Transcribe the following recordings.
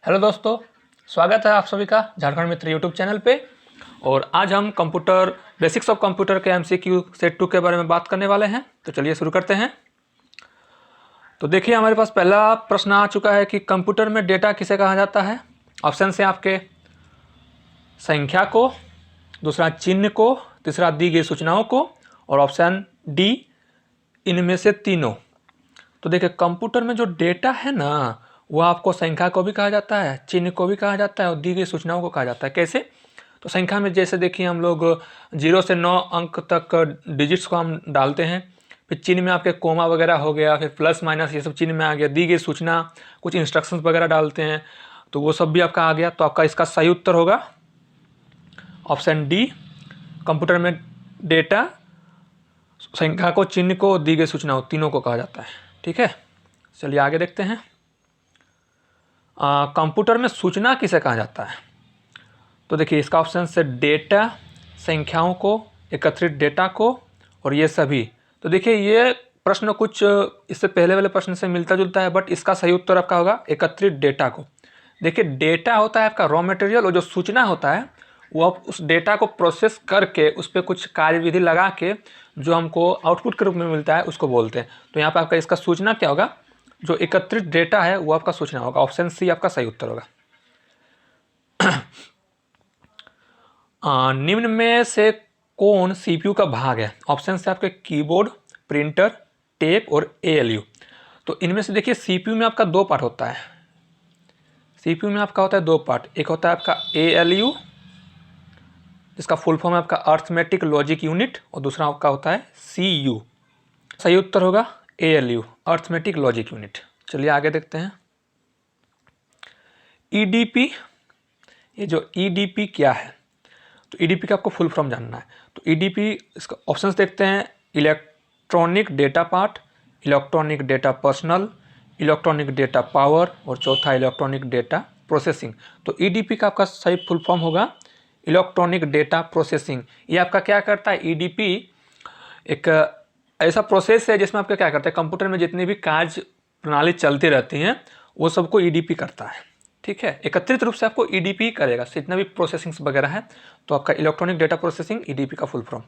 Hello दोस्तों, स्वागत है आप सभी का झारखंड मित्र यूट्यूब चैनल पे। और आज हम कंप्यूटर बेसिक्स ऑफ कंप्यूटर के एमसीक्यू सेट 2 के बारे में बात करने वाले हैं। तो चलिए शुरू करते हैं। तो देखिए, हमारे पास पहला प्रश्न आ चुका है कि कंप्यूटर में डेटा किसे कहा जाता है। ऑप्शन है आपके संख्या को, दूसरा चिन्ह को, तीसरा दी गई सूचनाओं को, और ऑप्शन डी इनमें से तीनों। तो देखिए, कंप्यूटर में जो डेटा है ना, वो आपको संख्या को भी कहा जाता है, चिन्ह को भी कहा जाता है और दी गई सूचनाओं को कहा जाता है। कैसे? तो संख्या में जैसे देखिए, हम लोग 0 से 9 अंक तक डिजिट्स को हम डालते हैं। फिर चिन्ह में आपके कोमा वगैरह हो गया, फिर प्लस माइनस ये सब चिन्ह में आ गया। दी गई सूचना, कुछ इंस्ट्रक्शंस वगैरह डालते हैं, तो वो सब भी आपका आ गया। तो आपका इसका सही उत्तर होगा ऑप्शन डी। कंप्यूटर में डेटा संख्या को, चिन्ह को, दी गई सूचनाओं तीनों को कहा जाता है। ठीक है, चलिए आगे देखते हैं। कंप्यूटर में सूचना किसे कहा जाता है? तो देखिए, इसका ऑप्शन से डेटा, संख्याओं को, एकत्रित डेटा को और ये सभी। तो देखिए, ये प्रश्न कुछ इससे पहले वाले प्रश्न से मिलता जुलता है, बट इसका सही उत्तर आपका होगा एकत्रित डेटा को। देखिए, डेटा होता है आपका रॉ मटेरियल, और जो सूचना होता है वो आप उस डेटा को प्रोसेस करके उस पर कुछ कार्यविधि लगा के जो हमको आउटपुट के रूप में मिलता है उसको बोलते हैं। तो यहाँ पर आपका इसका सूचना क्या होगा? जो एकत्रित डेटा है वो आपका सूचना होगा। ऑप्शन सी आपका सही उत्तर होगा। निम्न में से कौन सीपीयू का भाग है? ऑप्शन से आपके कीबोर्ड, प्रिंटर, टेप और एएलयू। तो इनमें से देखिए, सीपीयू में आपका दो पार्ट होता है। सीपीयू में आपका होता है दो पार्ट। एक होता है आपका एएलयू, जिसका फुल फॉर्म है आपका अर्थमेटिक लॉजिक यूनिट, और दूसरा आपका होता है सीयू। सही उत्तर होगा एएलयू, अर्थमेटिक लॉजिक यूनिट। चलिए आगे देखते हैं। ईडीपी, ये जो ईडीपी क्या है? तो ईडीपी का आपको फुल फॉर्म जानना है। तो ईडीपी, इसका ऑप्शंस देखते हैं। Electronic data part, electronic data personal, electronic data power, और चौथा इलेक्ट्रॉनिक डेटा प्रोसेसिंग। तो ईडीपी का आपका सही फुल फॉर्म होगा इलेक्ट्रॉनिक डेटा प्रोसेसिंग। ये आपका क्या करता है? ईडीपी एक ऐसा प्रोसेस है जिसमें आपका क्या करता है, कंप्यूटर में जितनी भी कार्य प्रणाली चलती रहती हैं वो सबको ईडीपी करता है। ठीक है, एकत्रित रूप से आपको ईडीपी करेगा, जितना भी प्रोसेसिंग्स वगैरह है। तो आपका इलेक्ट्रॉनिक डेटा प्रोसेसिंग ईडीपी का फुल फॉर्म।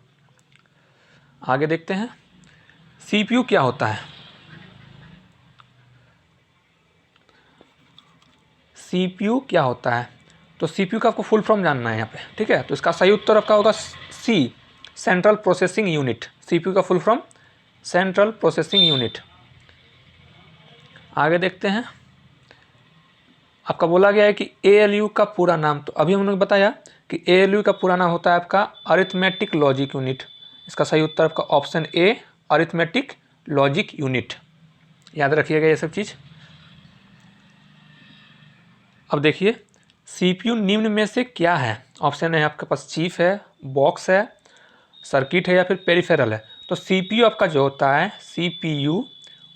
आगे देखते हैं, सीपीयू क्या होता है? सीपीयू क्या होता है? तो सीपीयू का आपको फुल फॉर्म जानना है यहाँ पे। ठीक है, तो इसका सही उत्तर आपका होगा सी, सेंट्रल प्रोसेसिंग यूनिट। सीपीयू का full form central processing unit. आगे देखते हैं, आपका बोला गया है कि एएलयू का पूरा नाम। तो अभी हमने बताया कि एएलयू का पूरा नाम होता है आपका अरिथमेटिक लॉजिक यूनिट। इसका सही उत्तर आपका option A, arithmetic logic unit. याद रखिएगा ये सब चीज़। अब देखिए, सीपीयू निम्न में से क्या है? ऑप्शन है आपके पास चिप है, बॉक्स है, सर्किट है या फिर पेरिफेरल है। तो सीपीयू आपका जो होता है, सीपीयू,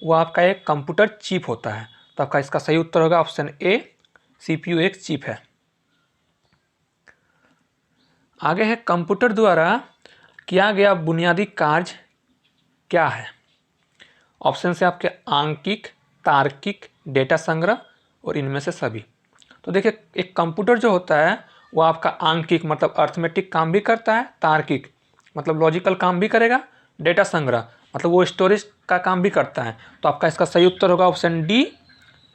वो आपका एक कंप्यूटर चिप होता है। तो आपका इसका सही उत्तर होगा ऑप्शन ए, सीपीयू एक चिप है। आगे है, कंप्यूटर द्वारा किया गया बुनियादी कार्य क्या है? ऑप्शन से आपके आंकिक, तार्किक, डेटा संग्रह और इनमें से सभी। तो देखिए, एक कंप्यूटर जो होता है वो आपका आंकिक मतलब अर्थमेटिक काम भी करता है, तार्किक मतलब लॉजिकल काम भी करेगा, डेटा संग्रह मतलब वो स्टोरेज का काम भी करता है। तो आपका इसका सही उत्तर होगा ऑप्शन डी,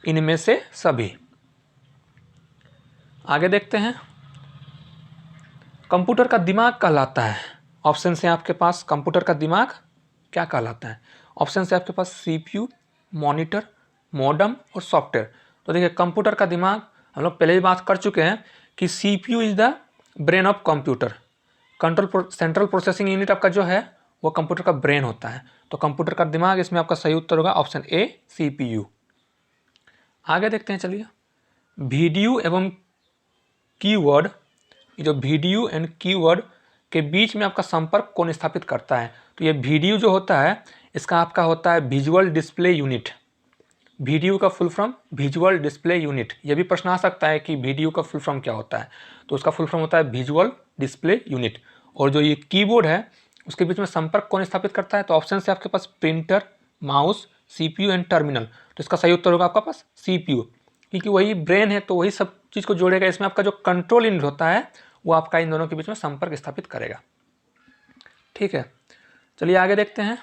इनमें से सभी। आगे देखते हैं, कंप्यूटर का दिमाग कहलाता है। ऑप्शन से आपके पास कंप्यूटर का दिमाग क्या कहलाता है? ऑप्शन से आपके पास सीपीयू, मॉनिटर, मॉडम और सॉफ्टवेयर। तो देखिए, कंप्यूटर का दिमाग हम लोग पहले ही बात कर चुके हैं कि CPU is the brain of computer. Central processing unit आपका जो है वो कंप्यूटर का ब्रेन होता है। तो कंप्यूटर का दिमाग, इसमें आपका सही उत्तर होगा ऑप्शन ए, सीपीयू। आगे देखते हैं, चलिए। वीडियो एवं कीवर्ड, ये जो वीडियो एंड कीवर्ड के बीच में आपका संपर्क कौन स्थापित करता है? तो ये वीडियो जो होता है इसका आपका होता है विजुअल डिस्प्ले यूनिट। वीडियो का full form visual display unit. ये भी प्रश्न आ सकता है कि वीडियो का फुल फॉर्म क्या होता है? तो उसका फुल फॉर्म होता है विजुअल डिस्प्ले यूनिट। और जो ये कीबोर्ड है उसके बीच में संपर्क कौन स्थापित करता है? तो ऑप्शन से आपके पास printer, mouse, CPU and terminal. तो इसका सही उत्तर होगा आपका पास सीपीयू, क्योंकि वही ब्रेन है तो वही सब चीज़ को जोड़ेगा। इसमें आपका जो कंट्रोल यूनिट होता है वो आपका इन दोनों के बीच में संपर्क स्थापित करेगा। ठीक है, चलिए आगे देखते हैं।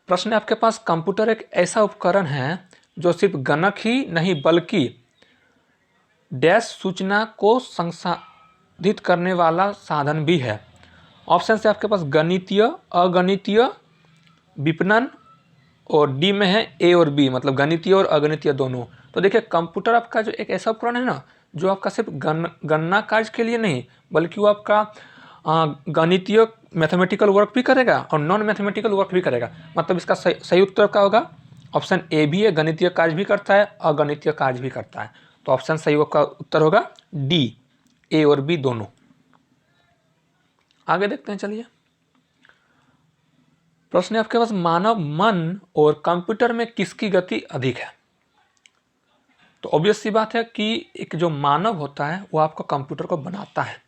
प्रश्न है आपके पास, कंप्यूटर एक ऐसा उपकरण है जो सिर्फ गणक ही नहीं बल्कि डैश सूचना को संसाधित करने वाला साधन भी है। ऑप्शन से आपके पास गणितीय, अगणितीय, विपणन, और डी में है ए और बी, मतलब गणितीय और अगणितीय दोनों। तो देखिए कंप्यूटर आपका जो एक ऐसा उपकरण है ना जो आपका सिर्फ गणना कार्य के लिए नहीं बल्कि वो आपका गणितीय मैथमेटिकल वर्क भी करेगा और नॉन मैथमेटिकल वर्क भी करेगा। मतलब इसका सही उत्तर क्या होगा? ऑप्शन ए भी है, गणितीय कार्य भी करता है, अगणितीय कार्य भी करता है। तो ऑप्शन सही का उत्तर होगा डी, ए और बी दोनों। आगे देखते हैं, चलिए। प्रश्न है आपके पास, मानव मन और कंप्यूटर में किसकी गति अधिक है? तो ऑब्वियस सी बात है कि एक जो मानव होता है वो आपको कंप्यूटर को बनाता है।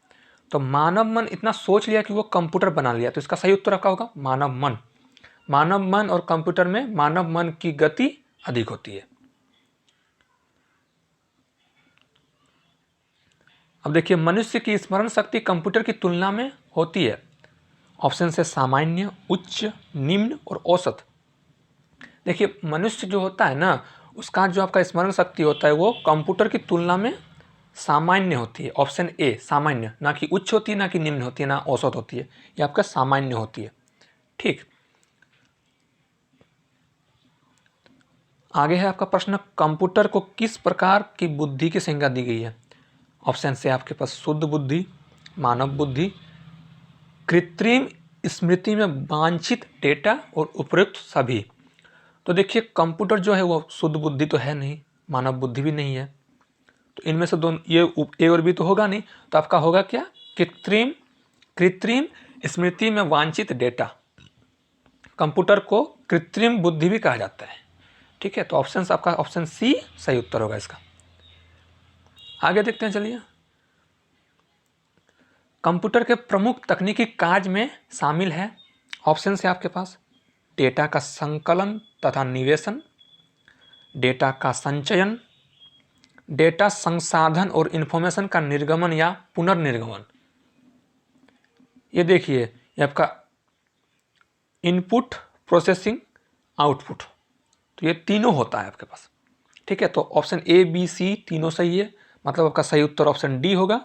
तो मानव मन इतना सोच लिया कि वो कंप्यूटर बना लिया, तो इसका सही उत्तर क्या होगा? मानव मन। मानव मन और कंप्यूटर में मानव मन की गति अधिक होती है। अब देखिए, मनुष्य की स्मरण शक्ति कंप्यूटर की तुलना में होती है। ऑप्शन से सामान्य, उच्च, निम्न और औसत। देखिए मनुष्य जो होता है ना उसका जो आपका स्मरण शक्ति होता है वो कंप्यूटर की तुलना में सामान्य होती है। ऑप्शन ए सामान्य, ना कि उच्च होती है, ना कि निम्न होती है, ना औसत होती है, ये आपका सामान्य होती है। ठीक, आगे है आपका प्रश्न, कंप्यूटर को किस प्रकार की बुद्धि की संज्ञा दी गई है? ऑप्शन से आपके पास शुद्ध बुद्धि, मानव बुद्धि, कृत्रिम स्मृति में वांछित डेटा और उपयुक्त सभी। तो देखिए कंप्यूटर जो है वो शुद्ध बुद्धि तो है नहीं, मानव बुद्धि भी नहीं है, तो इनमें से दोनों ये ए और बी तो होगा नहीं, तो आपका होगा क्या? कृत्रिम स्मृति में वांछित डेटा। कंप्यूटर को कृत्रिम बुद्धि भी कहा जाता है। ठीक है, तो ऑप्शन आपका ऑप्शन सी सही उत्तर होगा इसका। आगे देखते हैं, चलिए। कंप्यूटर के प्रमुख तकनीकी कार्य में शामिल है। ऑप्शन है आपके पास डेटा का संकलन तथा निवेशन, डेटा का संचयन, डेटा संसाधन और इंफॉर्मेशन का निर्गमन या पुनर्निर्गमन। ये देखिए ये आपका इनपुट, प्रोसेसिंग, आउटपुट, तो ये तीनों होता है आपके पास। ठीक है, तो ऑप्शन ए बी सी तीनों सही है, मतलब आपका सही उत्तर ऑप्शन डी होगा,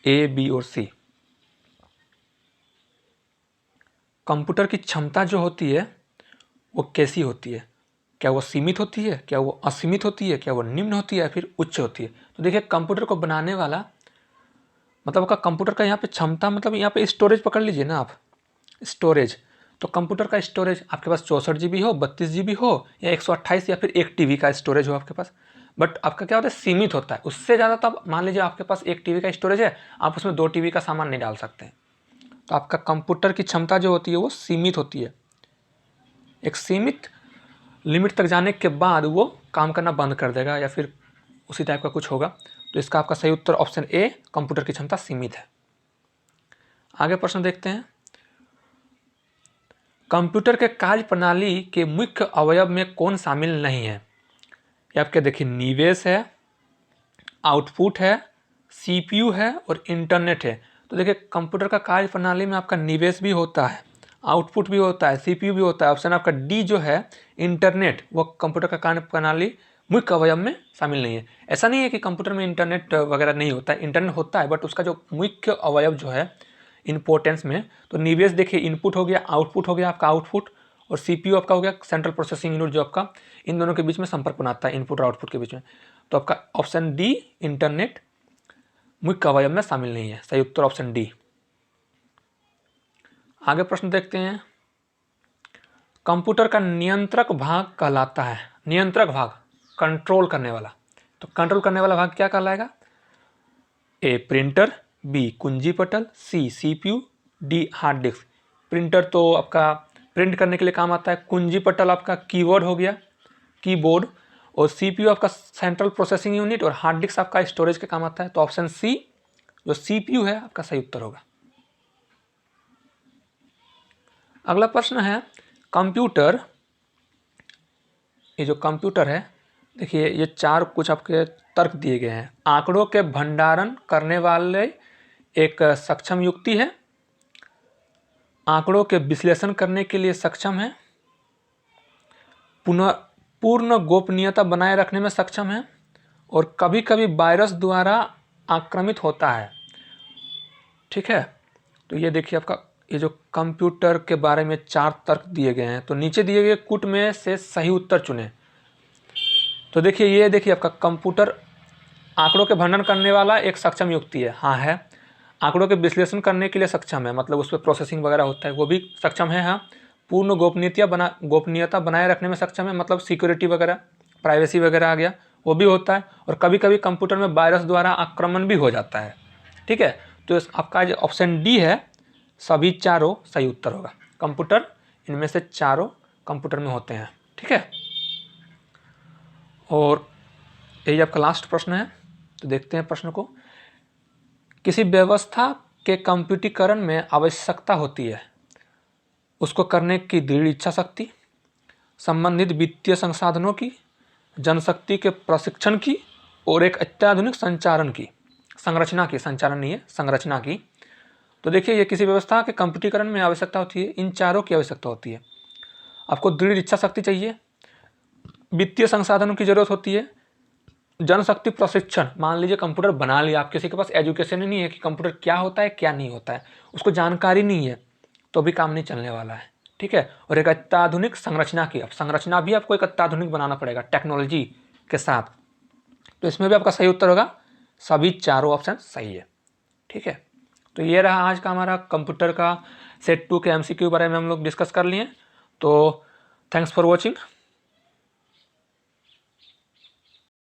ए बी और सी। कंप्यूटर की क्षमता जो होती है वो कैसी होती है? क्या वो सीमित होती है, क्या वो असीमित होती है, क्या वो निम्न होती है या फिर उच्च होती है? तो देखिए कंप्यूटर को बनाने वाला मतलब आपका कंप्यूटर का यहाँ पे क्षमता, मतलब यहाँ पे स्टोरेज पकड़ लीजिए ना आप, स्टोरेज। तो कंप्यूटर का स्टोरेज आपके पास 64 GB हो, 32 GB हो, या 128 या फिर 1 TB का स्टोरेज हो आपके पास। बट आपका क्या होता है, सीमित होता है। उससे ज़्यादा तो आप मान लीजिए आपके पास 1 TB का स्टोरेज है, आप उसमें 2 TB का सामान नहीं डाल सकते। तो आपका कंप्यूटर की क्षमता जो होती है वो सीमित होती है। एक सीमित लिमिट तक जाने के बाद वो काम करना बंद कर देगा या फिर उसी टाइप का कुछ होगा। तो इसका आपका सही उत्तर ऑप्शन ए, कंप्यूटर की क्षमता सीमित है। आगे प्रश्न देखते हैं। कंप्यूटर के कार्य प्रणाली के मुख्य अवयव में कौन शामिल नहीं है? ये आपके देखिए निवेश है, आउटपुट है, सीपीयू है और इंटरनेट है। तो देखिए कंप्यूटर का कार्य प्रणाली में आपका निवेश भी होता है, आउटपुट भी होता है, सीपीयू भी होता है। ऑप्शन आपका डी जो है इंटरनेट, वो कंप्यूटर का कार्य प्रणाली मुख्य अवयव में शामिल नहीं है। ऐसा नहीं है कि कंप्यूटर में इंटरनेट वगैरह नहीं होता है, इंटरनेट होता है, बट उसका जो मुख्य अवयव जो है इंपोर्टेंस में, तो निवेश देखिए इनपुट हो गया, आउटपुट हो गया आपका आउटपुट, और सीपीयू आपका हो गया सेंट्रल प्रोसेसिंग यूनिट, जो आपका इन दोनों के बीच में संपर्क बनाता है, इनपुट और आउटपुट के बीच में। तो आपका ऑप्शन डी इंटरनेट मुख्य अवयव में शामिल नहीं है, सही उत्तर ऑप्शन डी। आगे प्रश्न देखते हैं। कंप्यूटर का नियंत्रक भाग कहलाता है, नियंत्रक भाग, कंट्रोल करने वाला, तो कंट्रोल करने वाला भाग क्या कहलाएगा? ए प्रिंटर, बी कुंजी पटल, C CPU, D hard disk. Printer तो आपका प्रिंट करने के लिए काम आता है, कुंजी पटल आपका कीबोर्ड हो गया, कीबोर्ड, और सीपीयू आपका सेंट्रल प्रोसेसिंग यूनिट, और हार्ड डिस्क आपका स्टोरेज के काम आता है। तो ऑप्शन सी जो सीपीयू है आपका सही उत्तर होगा। अगला प्रश्न है, कंप्यूटर ये जो कंप्यूटर है, देखिए ये चार कुछ आपके तर्क दिए गए हैं। आंकड़ों के भंडारण करने वाले एक सक्षम युक्ति है, आंकड़ों के विश्लेषण करने के लिए सक्षम है, पूर्ण गोपनीयता बनाए रखने में सक्षम है, और कभी कभी वायरस द्वारा आक्रमित होता है। ठीक है, तो ये देखिए आपका ये जो कंप्यूटर के बारे में चार तर्क दिए गए हैं। तो नीचे दिए गए कूट में से सही उत्तर चुनें। तो देखिए ये देखिए आपका कंप्यूटर आंकड़ों के भंडारण करने वाला एक सक्षम युक्ति है, हाँ है। आंकड़ों के विश्लेषण करने के लिए सक्षम है, मतलब उस पर प्रोसेसिंग वगैरह होता है, वो भी सक्षम है, हाँ। पूर्ण गोपनीयता बनाए रखने में सक्षम है, मतलब सिक्योरिटी वगैरह, प्राइवेसी वगैरह आ गया, वो भी होता है। और कभी कभी कंप्यूटर में वायरस द्वारा आक्रमण भी हो जाता है। ठीक है, तो आपका जो ऑप्शन डी है सभी चारों सही उत्तर होगा। कंप्यूटर इनमें से चारों कंप्यूटर में होते हैं। ठीक है, और यही आपका लास्ट प्रश्न है, तो देखते हैं प्रश्न को। किसी व्यवस्था के कंप्यूटरीकरण में आवश्यकता होती है उसको करने की दृढ़ इच्छा शक्ति, संबंधित वित्तीय संसाधनों की, जनशक्ति के प्रशिक्षण की, और एक अत्याधुनिक संरचना की, संचालन नहीं है, संरचना की। तो देखिए ये किसी व्यवस्था के कंप्यूटरीकरण में आवश्यकता होती है, इन चारों की आवश्यकता होती है। आपको दृढ़ इच्छा शक्ति चाहिए, वित्तीय संसाधनों की जरूरत होती है, जनशक्ति प्रशिक्षण, मान लीजिए कंप्यूटर बना लिया, आप किसी के पास एजुकेशन ही नहीं है कि कंप्यूटर क्या होता है क्या नहीं होता है, उसको जानकारी नहीं है, तो भी काम नहीं चलने वाला है। ठीक है, और एक अत्याधुनिक संरचना की, अब संरचना भी आपको एक अत्याधुनिक बनाना पड़ेगा टेक्नोलॉजी के साथ। तो इसमें भी आपका सही उत्तर होगा, सभी चारों ऑप्शन सही है। ठीक है, तो ये रहा आज का हमारा कंप्यूटर का सेट 2 के MCQ बारे में हम लोग डिस्कस कर लिए। तो थैंक्स फॉर वॉचिंग।